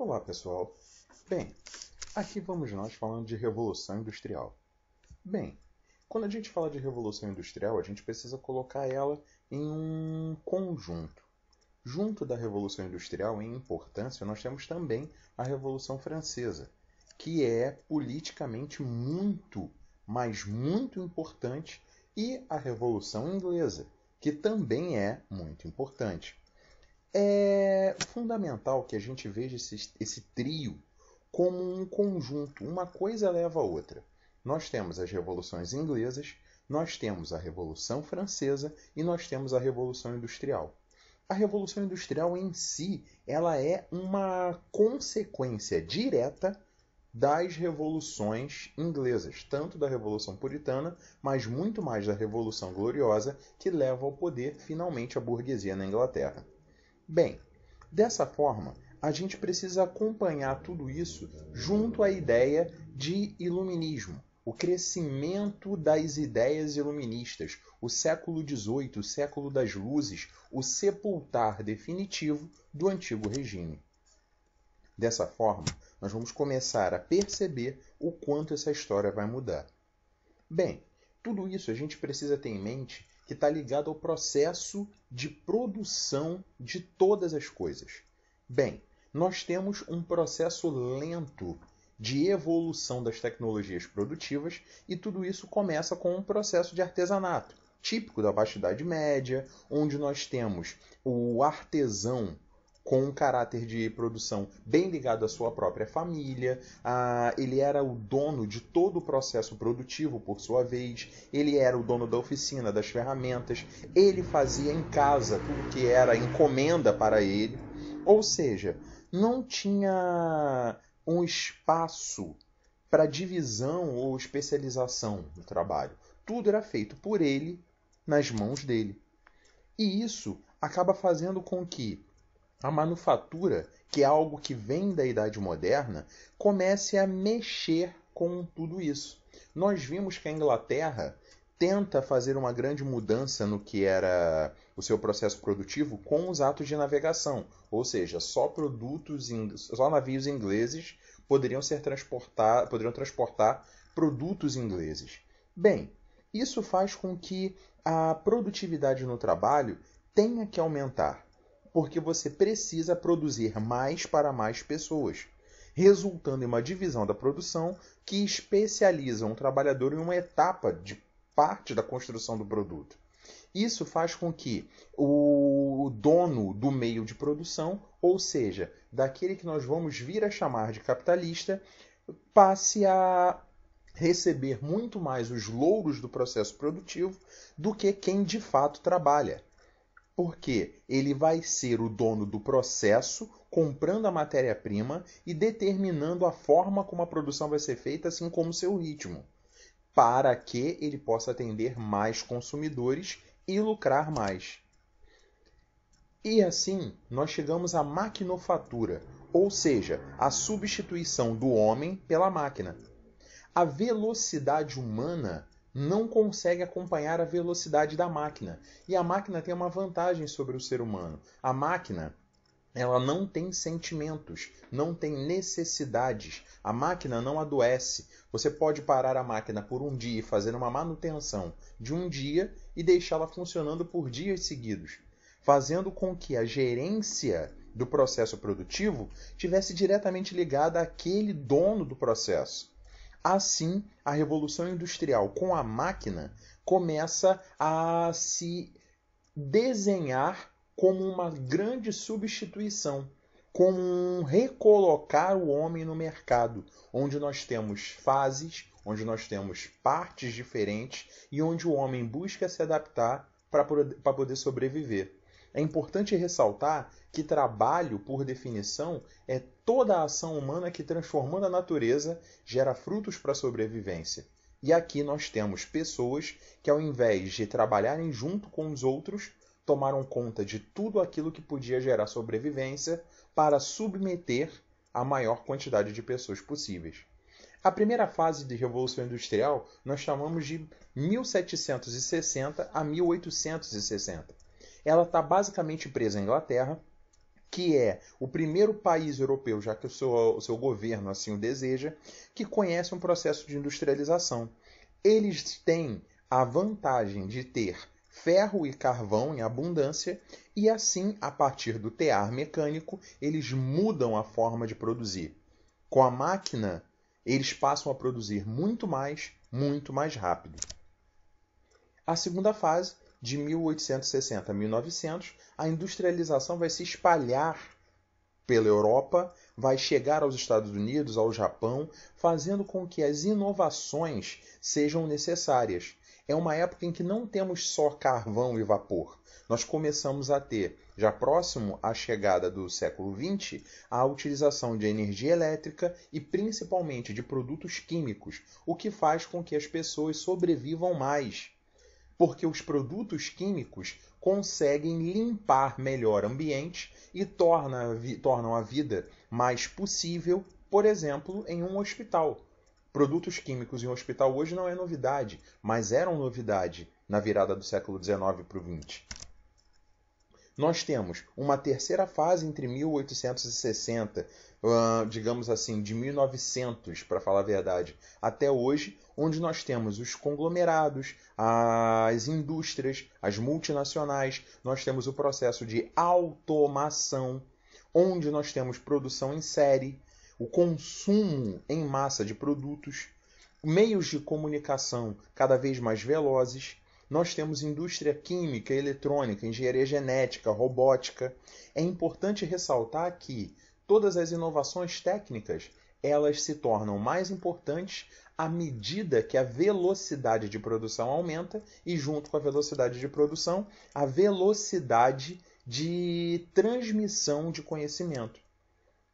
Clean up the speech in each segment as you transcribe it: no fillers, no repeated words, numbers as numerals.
Olá, pessoal. Bem, aqui vamos nós falando de Revolução Industrial. Bem, quando a gente fala de Revolução Industrial, a gente precisa colocar ela em um conjunto. Junto da Revolução Industrial, em importância, nós temos também a Revolução Francesa, que é politicamente muito, mas muito importante, e a Revolução Inglesa, que também é muito importante. É fundamental que a gente veja esse trio como um conjunto, uma coisa leva a outra. Nós temos as revoluções inglesas, nós temos a Revolução Francesa e nós temos a Revolução Industrial. A Revolução Industrial em si, ela é uma consequência direta das revoluções inglesas, tanto da Revolução Puritana, mas muito mais da Revolução Gloriosa, que leva ao poder finalmente a burguesia na Inglaterra. Bem, dessa forma, a gente precisa acompanhar tudo isso junto à ideia de iluminismo, o crescimento das ideias iluministas, o século XVIII, o século das luzes, o sepultar definitivo do antigo regime. Dessa forma, nós vamos começar a perceber o quanto essa história vai mudar. Bem, tudo isso a gente precisa ter em mente que está ligado ao processo de produção de todas as coisas. Bem, nós temos um processo lento de evolução das tecnologias produtivas e tudo isso começa com um processo de artesanato, típico da Baixa Idade Média, onde nós temos o artesão com um caráter de produção bem ligado à sua própria família. Ele era o dono de todo o processo produtivo, por sua vez. Ele era o dono da oficina, das ferramentas. Ele fazia em casa tudo que era encomenda para ele. Ou seja, não tinha um espaço para divisão ou especialização no trabalho. Tudo era feito por ele, nas mãos dele. E isso acaba fazendo com que a manufatura, que é algo que vem da Idade Moderna, comece a mexer com tudo isso. Nós vimos que a Inglaterra tenta fazer uma grande mudança no que era o seu processo produtivo com os atos de navegação, ou seja, só navios ingleses poderiam transportar produtos ingleses. Bem, isso faz com que a produtividade no trabalho tenha que aumentar, porque você precisa produzir mais para mais pessoas, resultando em uma divisão da produção que especializa um trabalhador em uma etapa de parte da construção do produto. Isso faz com que o dono do meio de produção, ou seja, daquele que nós vamos vir a chamar de capitalista, passe a receber muito mais os louros do processo produtivo do que quem de fato trabalha. Porque ele vai ser o dono do processo, comprando a matéria-prima e determinando a forma como a produção vai ser feita, assim como o seu ritmo, para que ele possa atender mais consumidores e lucrar mais. E assim, nós chegamos à maquinofatura, ou seja, a substituição do homem pela máquina. A velocidade humana não consegue acompanhar a velocidade da máquina. E a máquina tem uma vantagem sobre o ser humano. A máquina, ela não tem sentimentos, não tem necessidades. A máquina não adoece. Você pode parar a máquina por um dia e fazer uma manutenção de um dia e deixá-la funcionando por dias seguidos, fazendo com que a gerência do processo produtivo tivesse diretamente ligada àquele dono do processo. Assim, a Revolução Industrial com a máquina começa a se desenhar como uma grande substituição, como um recolocar o homem no mercado, onde nós temos fases, onde nós temos partes diferentes e onde o homem busca se adaptar para poder sobreviver. É importante ressaltar que trabalho, por definição, é toda a ação humana que, transformando a natureza, gera frutos para a sobrevivência. E aqui nós temos pessoas que, ao invés de trabalharem junto com os outros, tomaram conta de tudo aquilo que podia gerar sobrevivência para submeter a maior quantidade de pessoas possíveis. A primeira fase de Revolução Industrial nós chamamos de 1760 a 1860. Ela está basicamente presa à Inglaterra que é o primeiro país europeu, já que o seu governo assim o deseja, que conhece um processo de industrialização. Eles têm a vantagem de ter ferro e carvão em abundância e assim, a partir do tear mecânico, eles mudam a forma de produzir. Com a máquina, eles passam a produzir muito mais rápido. A segunda fase, de 1860 a 1900, a industrialização vai se espalhar pela Europa, vai chegar aos Estados Unidos, ao Japão, fazendo com que as inovações sejam necessárias. É uma época em que não temos só carvão e vapor. Nós começamos a ter, já próximo à chegada do século XX, a utilização de energia elétrica e principalmente de produtos químicos, o que faz com que as pessoas sobrevivam mais. Porque os produtos químicos conseguem limpar melhor o ambiente e tornam a vida mais possível, por exemplo, em um hospital. Produtos químicos em um hospital hoje não é novidade, mas eram novidade na virada do século XIX para o XX. Nós temos uma terceira fase entre 1860, digamos assim, de 1900, para falar a verdade, até hoje, onde nós temos os conglomerados, as indústrias, as multinacionais, nós temos o processo de automação, onde nós temos produção em série, o consumo em massa de produtos, meios de comunicação cada vez mais velozes. Nós temos indústria química, eletrônica, engenharia genética, robótica. É importante ressaltar que todas as inovações técnicas, elas se tornam mais importantes à medida que a velocidade de produção aumenta e, junto com a velocidade de produção, a velocidade de transmissão de conhecimento.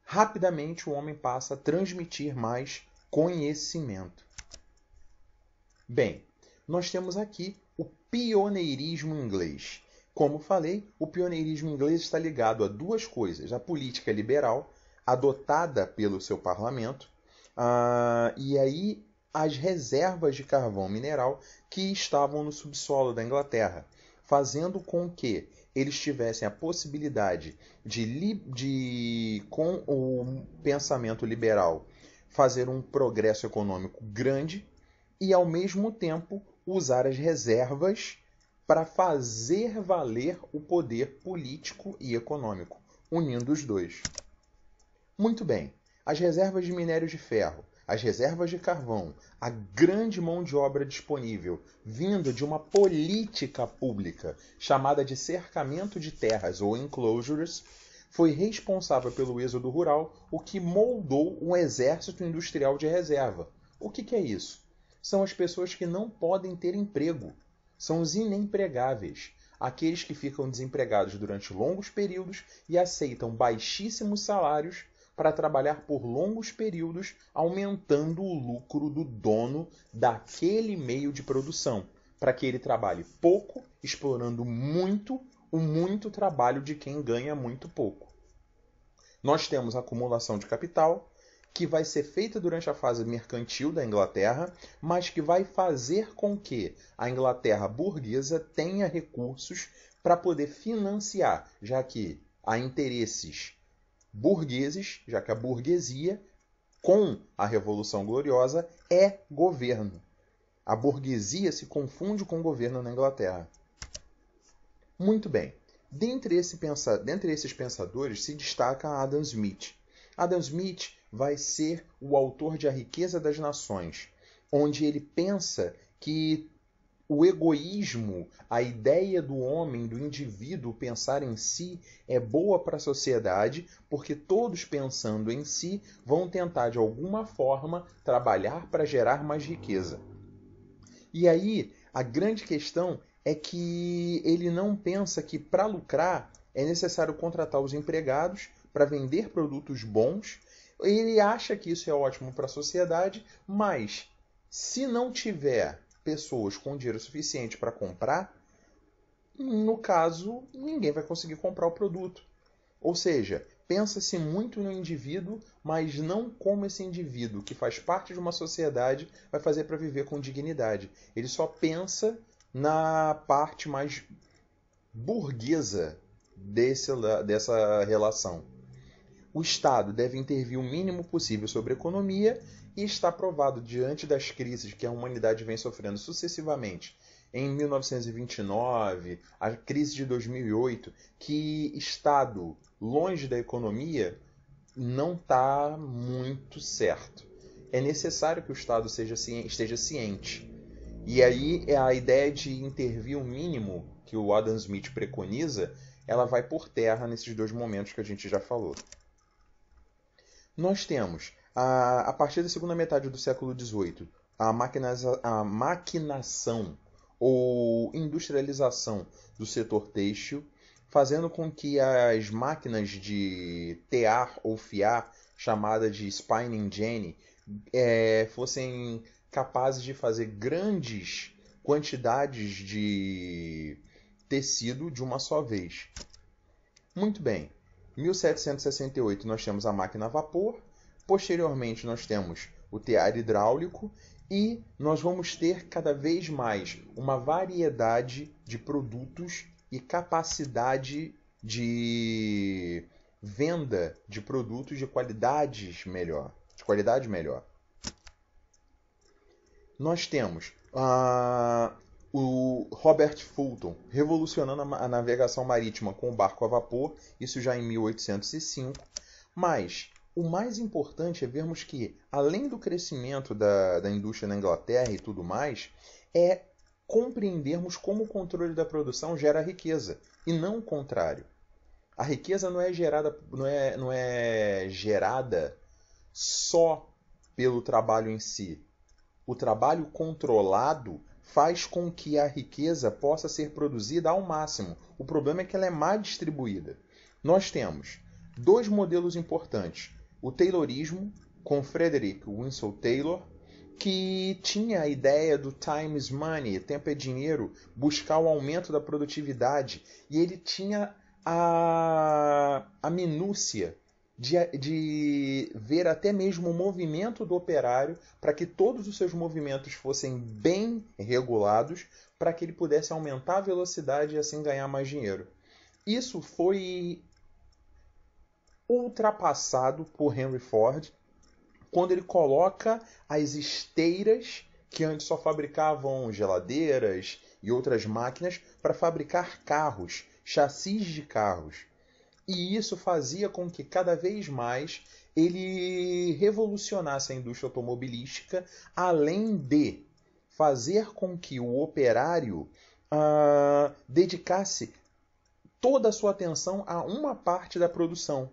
Rapidamente o homem passa a transmitir mais conhecimento. Bem, nós temos aqui o pioneirismo inglês. Como falei, o pioneirismo inglês está ligado a duas coisas. A política liberal, adotada pelo seu parlamento, e aí as reservas de carvão mineral que estavam no subsolo da Inglaterra, fazendo com que eles tivessem a possibilidade de com o pensamento liberal, fazer um progresso econômico grande e, ao mesmo tempo, usar as reservas para fazer valer o poder político e econômico, unindo os dois. Muito bem, as reservas de minério de ferro, as reservas de carvão, a grande mão de obra disponível, vindo de uma política pública chamada de cercamento de terras ou enclosures, foi responsável pelo êxodo rural, o que moldou um exército industrial de reserva. O que é isso? São as pessoas que não podem ter emprego. São os inempregáveis. Aqueles que ficam desempregados durante longos períodos e aceitam baixíssimos salários para trabalhar por longos períodos, aumentando o lucro do dono daquele meio de produção, para que ele trabalhe pouco, explorando muito o muito trabalho de quem ganha muito pouco. Nós temos a acumulação de capital, que vai ser feita durante a fase mercantil da Inglaterra, mas que vai fazer com que a Inglaterra burguesa tenha recursos para poder financiar, já que há interesses burgueses, já que a burguesia, com a Revolução Gloriosa, é governo. A burguesia se confunde com o governo na Inglaterra. Muito bem. Dentre esses pensadores se destaca Adam Smith. Adam Smith vai ser o autor de A Riqueza das Nações, onde ele pensa que o egoísmo, a ideia do homem, do indivíduo pensar em si, é boa para a sociedade, porque todos pensando em si vão tentar de alguma forma trabalhar para gerar mais riqueza. E aí, a grande questão é que ele não pensa que para lucrar é necessário contratar os empregados para vender produtos bons. Ele acha que isso é ótimo para a sociedade, mas se não tiver pessoas com dinheiro suficiente para comprar, no caso, ninguém vai conseguir comprar o produto. Ou seja, pensa-se muito no indivíduo, mas não como esse indivíduo, que faz parte de uma sociedade, vai fazer para viver com dignidade. Ele só pensa na parte mais burguesa dessa relação. O Estado deve intervir o mínimo possível sobre a economia e está provado, diante das crises que a humanidade vem sofrendo sucessivamente, em 1929, a crise de 2008, que Estado longe da economia não está muito certo. É necessário que o Estado esteja ciente. E aí a ideia de intervir o mínimo que o Adam Smith preconiza, ela vai por terra nesses dois momentos que a gente já falou. Nós temos, a partir da segunda metade do século XVIII, a maquinação ou industrialização do setor têxtil, fazendo com que as máquinas de tear ou fiar, chamada de spinning jenny, fossem capazes de fazer grandes quantidades de tecido de uma só vez. Muito bem. Em 1768 nós temos a máquina a vapor, posteriormente nós temos o tear hidráulico e nós vamos ter cada vez mais uma variedade de produtos e capacidade de venda de produtos de qualidade melhor. Nós temos o Robert Fulton revolucionando a navegação marítima com o barco a vapor, isso já em 1805. Mas o mais importante é vermos que, além do crescimento da indústria na Inglaterra e tudo mais, é compreendermos como o controle da produção gera riqueza, e não o contrário. A riqueza não é gerada só pelo trabalho em si. O trabalho controlado faz com que a riqueza possa ser produzida ao máximo. O problema é que ela é mal distribuída. Nós temos dois modelos importantes. O Taylorismo, com Frederick Winslow Taylor, que tinha a ideia do time is money, tempo é dinheiro, buscar o aumento da produtividade. E ele tinha a minúcia de ver até mesmo o movimento do operário para que todos os seus movimentos fossem bem regulados para que ele pudesse aumentar a velocidade e assim ganhar mais dinheiro. Isso foi ultrapassado por Henry Ford quando ele coloca as esteiras que antes só fabricavam geladeiras e outras máquinas para fabricar carros, chassis de carros. E isso fazia com que cada vez mais ele revolucionasse a indústria automobilística, além de fazer com que o operário dedicasse toda a sua atenção a uma parte da produção,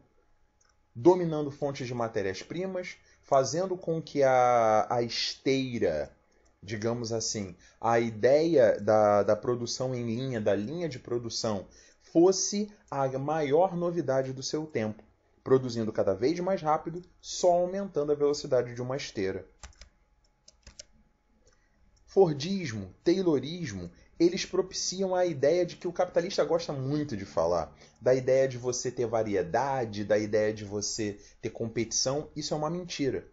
dominando fontes de matérias-primas, fazendo com que a esteira, digamos assim, a ideia da produção em linha, da linha de produção, fosse a maior novidade do seu tempo, produzindo cada vez mais rápido, só aumentando a velocidade de uma esteira. Fordismo, Taylorismo, eles propiciam a ideia de que o capitalista gosta muito de falar, da ideia de você ter variedade, da ideia de você ter competição. Isso é uma mentira.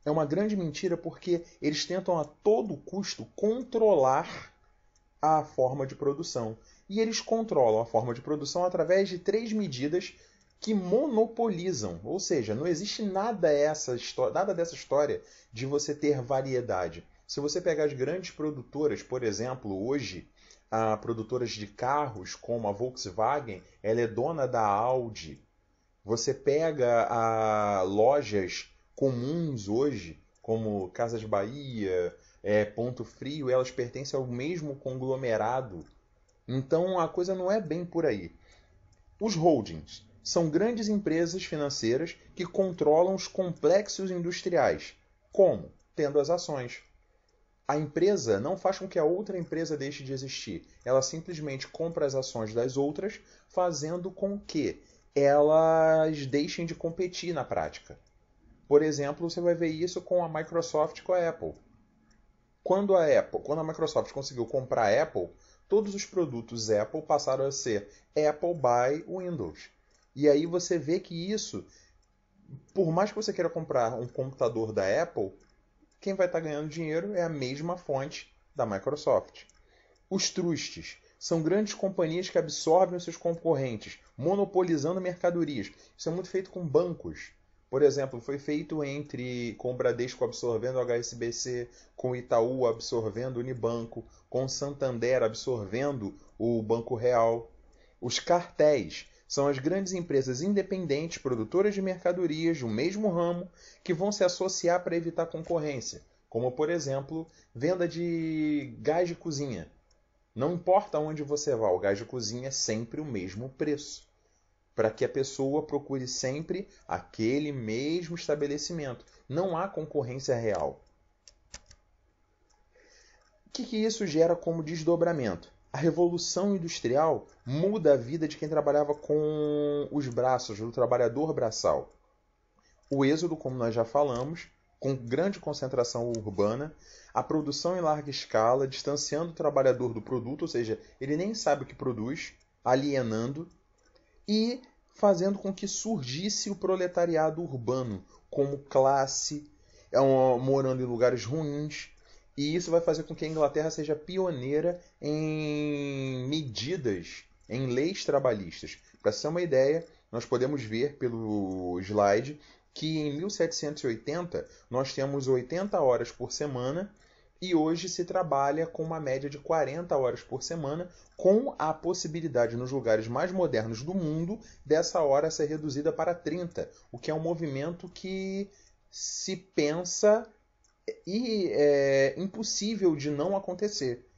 É uma grande mentira porque eles tentam a todo custo controlar a forma de produção. E eles controlam a forma de produção através de 3 medidas que monopolizam. Ou seja, não existe nada dessa história de você ter variedade. Se você pegar as grandes produtoras, por exemplo, hoje, produtoras de carros, como a Volkswagen, ela é dona da Audi. Você pega lojas comuns hoje, como Casas Bahia, Ponto Frio, elas pertencem ao mesmo conglomerado. Então a coisa não é bem por aí. Os holdings são grandes empresas financeiras que controlam os complexos industriais. Como? Tendo as ações. A empresa não faz com que a outra empresa deixe de existir. Ela simplesmente compra as ações das outras, fazendo com que elas deixem de competir na prática. Por exemplo, você vai ver isso com a Microsoft e com a Apple. Quando a Microsoft conseguiu comprar a Apple, todos os produtos Apple passaram a ser Apple by Windows. E aí você vê que isso, por mais que você queira comprar um computador da Apple, quem vai estar ganhando dinheiro é a mesma fonte da Microsoft. Os trusts São grandes companhias que absorvem os seus concorrentes, monopolizando mercadorias. Isso é muito feito com bancos. Por exemplo, foi feito com o Bradesco absorvendo o HSBC, com o Itaú absorvendo o Unibanco, com o Santander absorvendo o Banco Real. Os cartéis são as grandes empresas independentes, produtoras de mercadorias do mesmo ramo, que vão se associar para evitar concorrência, como, por exemplo, venda de gás de cozinha. Não importa onde você vá, o gás de cozinha é sempre o mesmo preço, para que a pessoa procure sempre aquele mesmo estabelecimento. Não há concorrência real. O que isso gera como desdobramento? A Revolução Industrial muda a vida de quem trabalhava com os braços, do trabalhador braçal. O êxodo, como nós já falamos, com grande concentração urbana, a produção em larga escala, distanciando o trabalhador do produto, ou seja, ele nem sabe o que produz, alienando, e fazendo com que surgisse o proletariado urbano como classe, morando em lugares ruins. E isso vai fazer com que a Inglaterra seja pioneira em medidas, em leis trabalhistas. Para ser uma ideia, nós podemos ver pelo slide que em 1780 nós temos 80 horas por semana e hoje se trabalha com uma média de 40 horas por semana, com a possibilidade nos lugares mais modernos do mundo dessa hora ser reduzida para 30, o que é um movimento que se pensa e é impossível de não acontecer,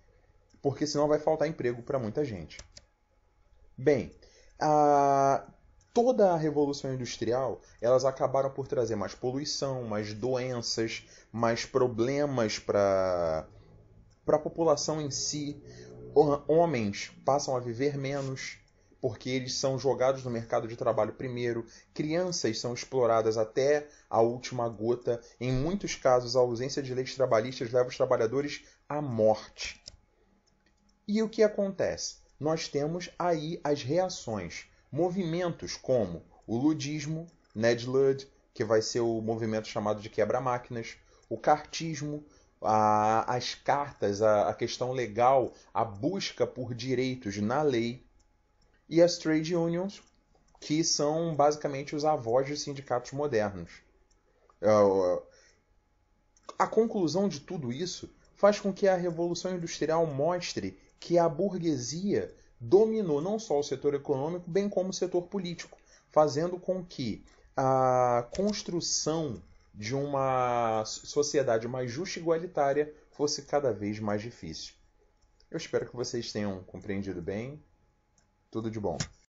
porque senão vai faltar emprego para muita gente. Bem, toda a Revolução Industrial, elas acabaram por trazer mais poluição, mais doenças, mais problemas para a população em si. Homens passam a viver menos, porque eles são jogados no mercado de trabalho primeiro. Crianças são exploradas até a última gota. Em muitos casos, a ausência de leis trabalhistas leva os trabalhadores à morte. E o que acontece? Nós temos aí as reações. Movimentos como o ludismo, Ned Ludd, que vai ser o movimento chamado de quebra-máquinas, o cartismo, as cartas, a questão legal, a busca por direitos na lei, e as trade unions, que são basicamente os avós dos sindicatos modernos. A conclusão de tudo isso faz com que a Revolução Industrial mostre que a burguesia dominou não só o setor econômico, bem como o setor político, fazendo com que a construção de uma sociedade mais justa e igualitária fosse cada vez mais difícil. Eu espero que vocês tenham compreendido bem. Tudo de bom.